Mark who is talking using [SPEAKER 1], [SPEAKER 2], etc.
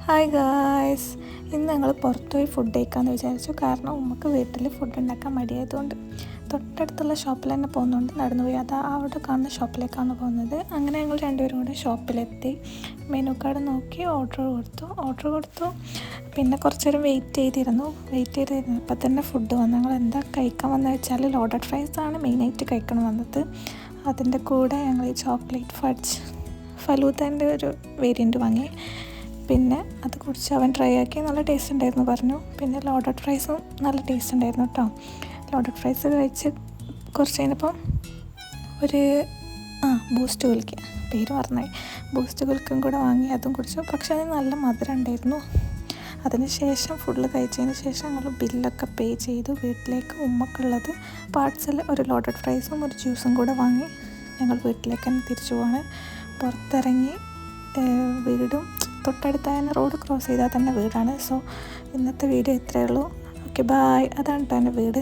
[SPEAKER 1] Hi guys, ഇന്ന് ഞങ്ങൾ പുറത്തു പോയി ഫുഡ് കഴിക്കാമെന്ന് വിചാരിച്ചു. കാരണം ഉമ്മക്ക് വീട്ടിൽ ഫുഡ് ഉണ്ടാക്കാൻ മടിയായതുകൊണ്ട് തൊട്ടടുത്തുള്ള ഷോപ്പിൽ തന്നെ പോകുന്നുണ്ട്. നടന്നു പോയി അവിടെ കാണുന്ന ഷോപ്പിലേക്കാണ് പോകുന്നത്. അങ്ങനെ ഞങ്ങൾ രണ്ടുപേരും കൂടെ ഷോപ്പിലെത്തി. മെനു കാർഡ് നോക്കി ഓർഡർ കൊടുത്തു. പിന്നെ കുറച്ച് നേരം വെയിറ്റ് ചെയ്തിരുന്നു. അപ്പം തന്നെ ഫുഡ് വന്നു. ഞങ്ങൾ എന്താ കഴിക്കാൻ വന്നത് വെച്ചാൽ ലോഡഡ് ഫ്രൈസ് ആണ് മെയിനായിട്ട് കഴിക്കണം വന്നത്. അതിൻ്റെ കൂടെ ഞങ്ങൾ ഈ ചോക്ലേറ്റ് ഫലൂദൻ്റെ ഒരു വേരിയൻറ്റ് വാങ്ങി. പിന്നെ അത് കുടിച്ച് അവൻ ട്രൈ ആക്കി, നല്ല ടേസ്റ്റ് ഉണ്ടായിരുന്നു പറഞ്ഞു. പിന്നെ ലോഡഡ് ഫ്രൈസും നല്ല ടേസ്റ്റ് ഉണ്ടായിരുന്നു കേട്ടോ. ലോഡഡ് ഫ്രൈസ് കഴിച്ച് കുറച്ച് കഴിഞ്ഞപ്പോൾ ബൂസ്റ്റ് കുൽക്ക, പേര് മറന്നായി, ബൂസ്റ്റ് കുൽക്കും കൂടെ വാങ്ങി, അതും കുടിച്ചു. പക്ഷേ അതിന് നല്ല മധുരം ഉണ്ടായിരുന്നു. അതിന് ശേഷം ഫുള്ള് കഴിച്ചതിന് ശേഷം ഞങ്ങൾ ബില്ലൊക്കെ പേ ചെയ്തു. വീട്ടിലേക്ക് ഉമ്മക്കുള്ളത് പാർട്സൽ ഒരു ലോഡഡ് ഫ്രൈസും ഒരു ജ്യൂസും കൂടെ വാങ്ങി ഞങ്ങൾ വീട്ടിലേക്ക് തന്നെ തിരിച്ചു പോവാണ്. പുറത്തിറങ്ങി വീടും തൊട്ടടുത്തായ റോഡ് ക്രോസ് ചെയ്താൽ തന്നെ വീടാണ്. സോ ഇന്നത്തെ വീഡിയോ ഇത്രയേ ഉള്ളൂ. Okay, bye. അതാണ് കേട്ടോ എൻ്റെ വീട്.